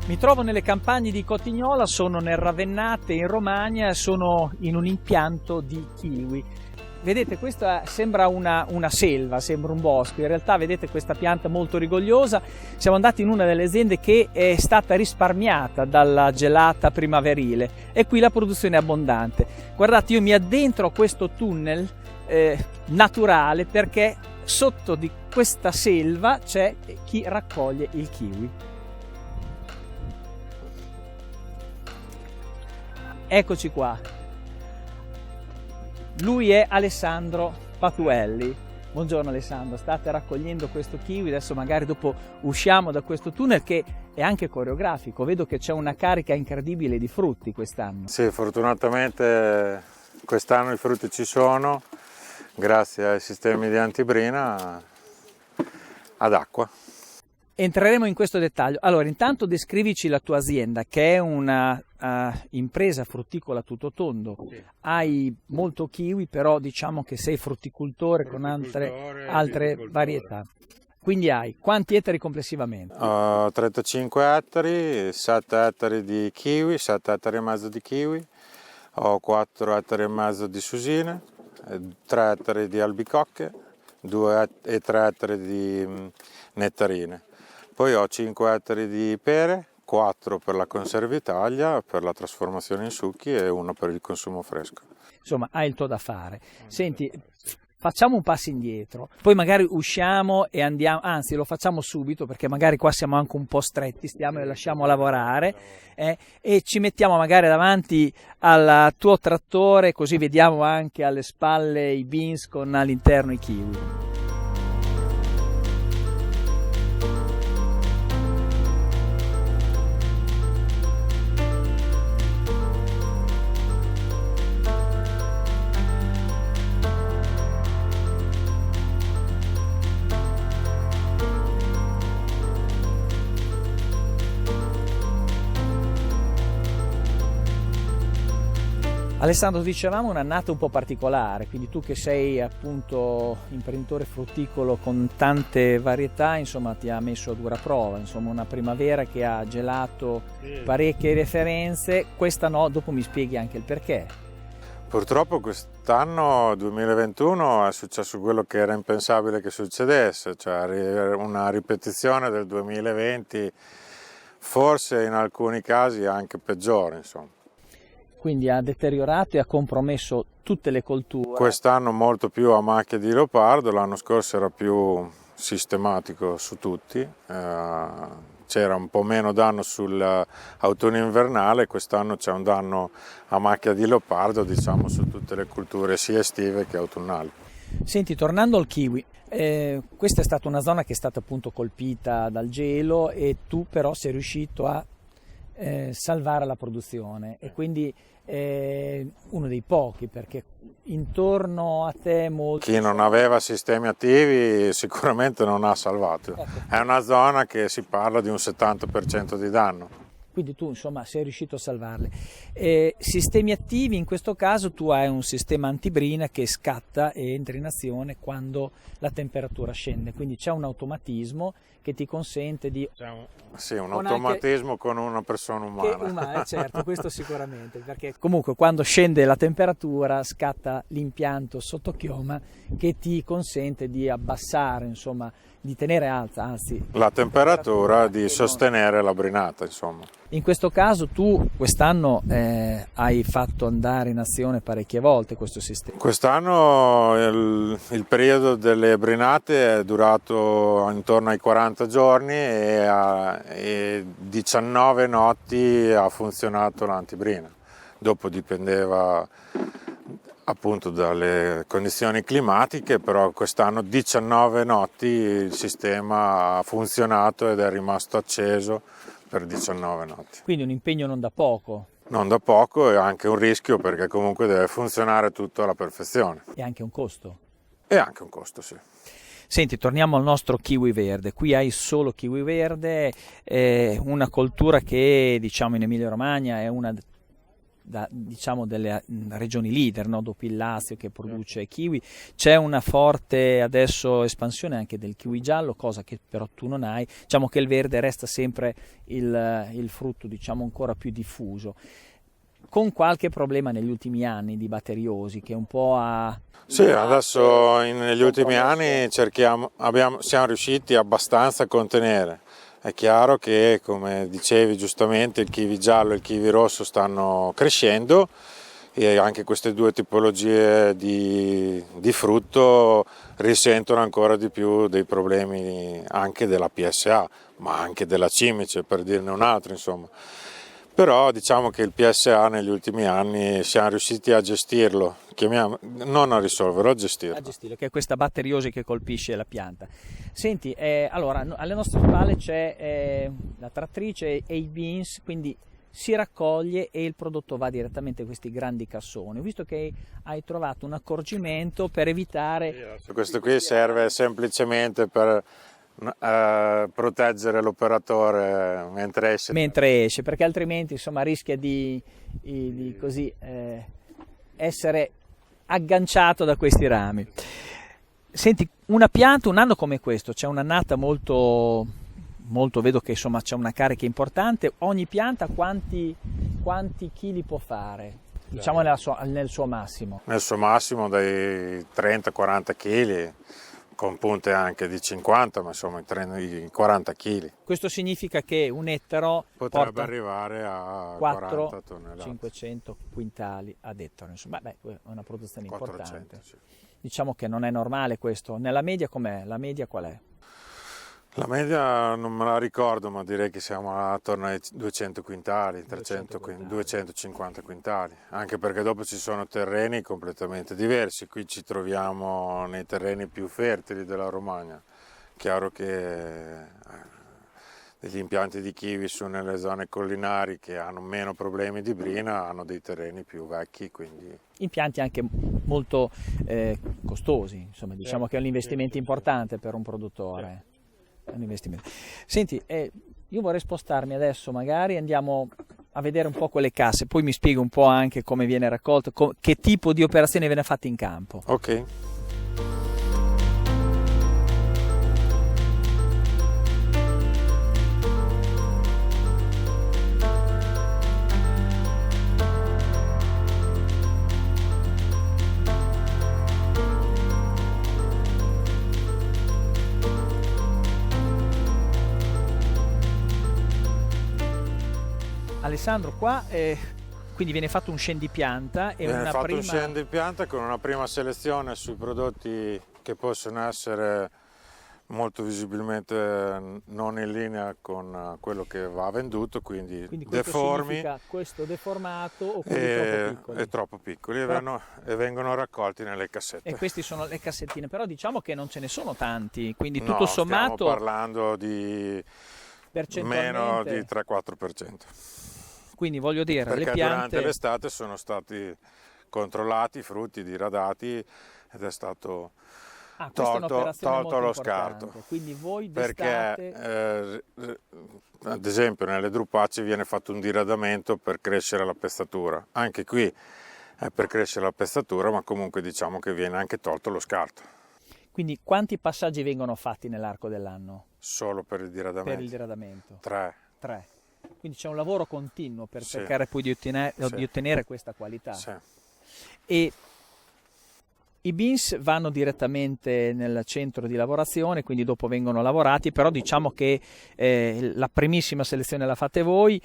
Mi trovo nelle campagne di Cotignola, sono nel Ravennate in Romagna, sono in un impianto di kiwi. Vedete, questa sembra una selva, sembra un bosco, in realtà vedete questa pianta molto rigogliosa. Siamo andati in una delle aziende che è stata risparmiata dalla gelata primaverile e qui la produzione è abbondante. Guardate, io mi addentro a questo tunnel naturale perché sotto di questa selva c'è chi raccoglie il kiwi. Eccoci qua, lui è Alessandro Patuelli. Buongiorno Alessandro, state raccogliendo questo kiwi, adesso magari dopo usciamo da questo tunnel che è anche coreografico, vedo che c'è una carica incredibile di frutti quest'anno. Sì, fortunatamente quest'anno i frutti ci sono, grazie ai sistemi di antibrina ad acqua. Entreremo in questo dettaglio. Allora, intanto descrivici la tua azienda, che è una impresa frutticola a tutto tondo. Sì. Hai molto kiwi, però diciamo che sei frutticoltore con altre varietà. Quindi hai quanti ettari complessivamente? 35 ettari, 7 ettari di kiwi, 7 ettari e mezzo di kiwi, ho 4 ettari e mezzo di susine, 3 ettari di albicocche, 2 e 3 ettari di nettarine. Poi ho 5 ettari di pere, 4 per la conserva Italia, per la trasformazione in succhi e 1 per il consumo fresco. Insomma, hai il tuo da fare. Senti, facciamo un passo indietro, poi magari usciamo e andiamo, anzi lo facciamo subito perché magari qua siamo anche un po' stretti, stiamo e lasciamo lavorare e ci mettiamo magari davanti al tuo trattore, così vediamo anche alle spalle i beans con all'interno i kiwi. Alessandro, dicevamo un'annata un po' particolare, quindi tu che sei appunto imprenditore frutticolo con tante varietà, insomma ti ha messo a dura prova, insomma una primavera che ha gelato parecchie referenze, questa no, dopo mi spieghi anche il perché. Purtroppo quest'anno 2021 è successo quello che era impensabile che succedesse, cioè una ripetizione del 2020, forse in alcuni casi anche peggiore, insomma. Quindi ha deteriorato e ha compromesso tutte le colture. Quest'anno molto più a macchia di leopardo, l'anno scorso era più sistematico su tutti, c'era un po' meno danno sull'autunno invernale, quest'anno c'è un danno a macchia di leopardo, diciamo, su tutte le colture sia estive che autunnali. Senti, tornando al kiwi, questa è stata una zona che è stata appunto colpita dal gelo e tu però sei riuscito a salvare la produzione e quindi uno dei pochi, perché intorno a te molti... Chi non aveva sistemi attivi sicuramente non ha salvato, ecco. È una zona che si parla di un 70% di danno. Quindi tu insomma sei riuscito a salvarle. Sistemi attivi, in questo caso tu hai un sistema antibrina che scatta e entra in azione quando la temperatura scende, quindi c'è un automatismo che ti consente di... Sì, un automatismo con una persona umana. Certo, questo sicuramente, perché comunque quando scende la temperatura scatta l'impianto sotto chioma che ti consente di abbassare, insomma, di tenere alta, anzi... La temperatura, di sostenere la brinata, insomma. In questo caso tu quest'anno hai fatto andare in azione parecchie volte questo sistema. Quest'anno il periodo delle brinate è durato intorno ai 40 giorni e 19 notti ha funzionato l'antibrina. Dopo dipendeva appunto dalle condizioni climatiche, però quest'anno 19 notti il sistema ha funzionato ed è rimasto acceso per 19 notti. Quindi un impegno non da poco. Non da poco e anche un rischio perché comunque deve funzionare tutto alla perfezione. E anche un costo. E anche un costo, sì. Senti, torniamo al nostro kiwi verde. Qui hai solo kiwi verde, una coltura che diciamo in Emilia Romagna è una diciamo delle regioni leader, no? Dopo il Lazio che produce kiwi, c'è una forte adesso espansione anche del kiwi giallo, cosa che però tu non hai. Diciamo che il verde resta sempre il frutto, diciamo, ancora più diffuso, con qualche problema negli ultimi anni di batteriosi che un po' ha... Sì, adesso negli ultimi anni siamo riusciti abbastanza a contenere. È chiaro che, come dicevi giustamente, il kiwi giallo e il kiwi rosso stanno crescendo e anche queste due tipologie di frutto risentono ancora di più dei problemi anche della PSA, ma anche della cimice, per dirne un altro, insomma. Però diciamo che il PSA negli ultimi anni siamo riusciti a gestirlo, non a risolverlo, a gestirlo. A gestirlo, che è questa batteriosi che colpisce la pianta. Senti, allora alle nostre spalle c'è la trattrice e i beans, quindi si raccoglie e il prodotto va direttamente a questi grandi cassoni. Ho visto che hai trovato un accorgimento per evitare... Questo qui serve semplicemente per proteggere l'operatore mentre esce, perché altrimenti insomma rischia di così essere agganciato da questi rami. Senti, una pianta un anno come questo c'è un'annata molto, vedo che insomma c'è una carica importante. Ogni pianta quanti chili può fare, diciamo nel suo massimo? Nel suo massimo dai 30-40 kg, con punte anche di 50, ma insomma i 40 kg. Questo significa che un ettaro potrebbe arrivare a 40 tonnellate. 500 quintali ad ettaro, insomma, è una produzione 400, importante. sì. Diciamo che non è normale questo. Nella media com'è? La media qual è? La media non me la ricordo, ma direi che siamo attorno ai 200 quintali, 250 quintali, anche perché dopo ci sono terreni completamente diversi. Qui ci troviamo nei terreni più fertili della Romagna. Chiaro che degli impianti di kiwi su nelle zone collinari che hanno meno problemi di brina hanno dei terreni più vecchi, quindi... Impianti anche molto costosi, insomma, diciamo che è un investimento importante per un produttore. Un investimento. Senti, io vorrei spostarmi adesso, magari andiamo a vedere un po' quelle casse, poi mi spieghi un po' anche come viene raccolto, che tipo di operazione viene fatta in campo. Ok. Alessandro, qua quindi viene fatto un scendipianta e viene fatto un scendipianta con una prima selezione sui prodotti che possono essere molto visibilmente non in linea con quello che va venduto, quindi deformi. Questo deformato o quelli troppo piccoli? E troppo piccoli e vengono raccolti nelle cassette. E queste sono le cassettine, però diciamo che non ce ne sono tanti, quindi tutto no, sommato... stiamo parlando di meno di 3-4%. Quindi voglio dire, perché le piante... durante l'estate sono stati controllati i frutti diradati ed è stato tolto lo scarto. Quindi voi d'estate... Perché ad esempio nelle drupacce viene fatto un diradamento per crescere la pestatura. Anche qui è per crescere la pestatura, ma comunque diciamo che viene anche tolto lo scarto. Quindi quanti passaggi vengono fatti nell'arco dell'anno? Solo per il diradamento? Per il diradamento. 3. Quindi c'è un lavoro continuo per sì. cercare poi di ottenere questa qualità. Sì. E i beans vanno direttamente nel centro di lavorazione, quindi dopo vengono lavorati, però diciamo che la primissima selezione la fate voi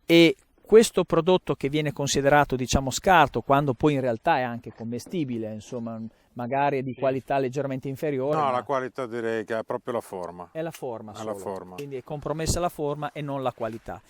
e questo prodotto che viene considerato diciamo scarto, quando poi in realtà è anche commestibile, insomma magari è di qualità leggermente inferiore. No, la qualità direi che è proprio la forma. È la forma solo, la forma. Quindi è compromessa la forma e non la qualità.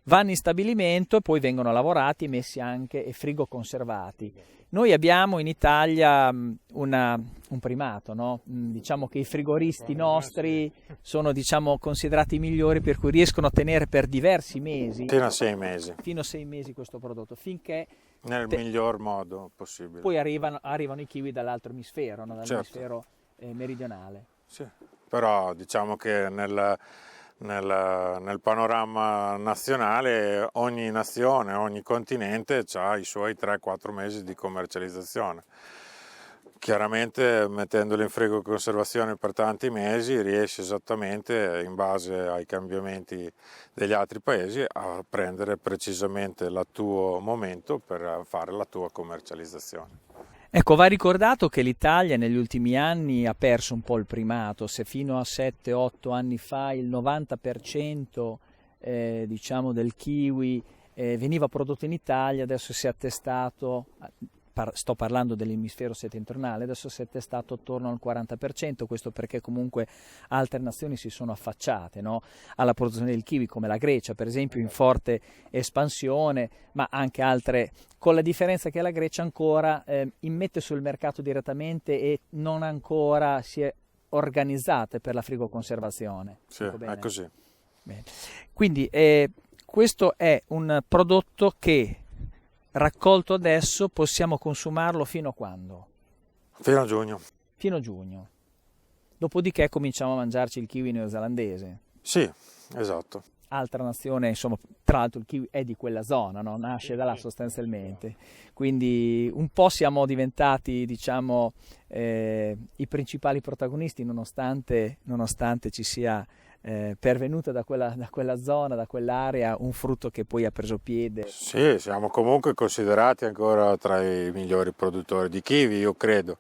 Vanno in stabilimento e poi vengono lavorati, messi anche e frigo conservati. Noi abbiamo in Italia un primato, no? Diciamo che i frigoristi nostri sono diciamo, considerati i migliori, per cui riescono a tenere per diversi mesi. Fino a 6 mesi. Fino a 6 mesi questo prodotto, finché... Nel miglior modo possibile. Poi arrivano i kiwi dall'altro emisfero, no? Dall'emisfero meridionale. Sì, però diciamo che nel panorama nazionale ogni nazione, ogni continente ha i suoi 3-4 mesi di commercializzazione. Chiaramente mettendoli in frigo conservazione per tanti mesi riesci esattamente, in base ai cambiamenti degli altri paesi, a prendere precisamente il tuo momento per fare la tua commercializzazione. Ecco, va ricordato che l'Italia negli ultimi anni ha perso un po' il primato. Se fino a 7-8 anni fa il 90% diciamo del kiwi veniva prodotto in Italia, adesso si è attestato, sto parlando dell'emisfero settentrionale, adesso si è attestato attorno al 40%, questo perché comunque altre nazioni si sono affacciate, no, alla produzione del kiwi, come la Grecia per esempio, in forte espansione, ma anche altre, con la differenza che la Grecia ancora immette sul mercato direttamente e non ancora si è organizzata per la frigoconservazione. Sì, è così. Bene. Quindi questo è un prodotto che raccolto adesso possiamo consumarlo fino a quando? Fino a giugno. Fino a giugno. Dopodiché cominciamo a mangiarci il kiwi neozelandese. Sì, esatto. Altra nazione, insomma, tra l'altro il kiwi è di quella zona, no? Nasce da là sostanzialmente. Quindi un po' siamo diventati, diciamo, i principali protagonisti, nonostante ci sia pervenuta da quella zona, da quell'area, un frutto che poi ha preso piede. Sì, siamo comunque considerati ancora tra i migliori produttori di kiwi, io credo,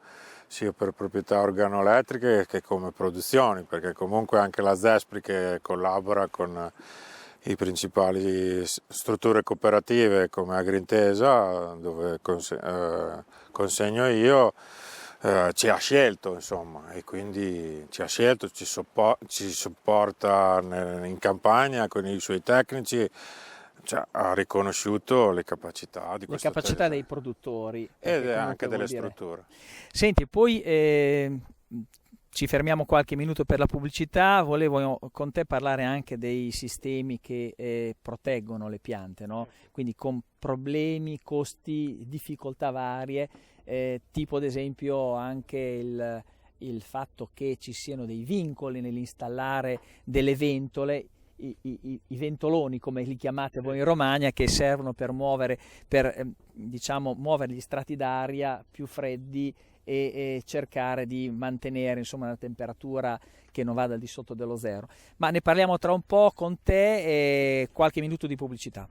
sia per proprietà organolettriche che come produzioni, perché comunque anche la Zespri, che collabora con i principali strutture cooperative come Agrintesa, dove consegno io, ci ha scelto, insomma, e quindi ci ha scelto, ci supporta in campagna con i suoi tecnici, cioè, ha riconosciuto le capacità di questo territorio. Dei produttori e anche delle strutture. Senti, poi ci fermiamo qualche minuto per la pubblicità. Volevo con te parlare anche dei sistemi che proteggono le piante, no? Quindi con problemi, costi, difficoltà varie, tipo ad esempio anche il fatto che ci siano dei vincoli nell'installare delle ventole, i ventoloni come li chiamate voi in Romagna, che servono per muovere gli strati d'aria più freddi e cercare di mantenere, insomma, una temperatura che non vada al di sotto dello zero. Ma ne parliamo tra un po' con te e qualche minuto di pubblicità.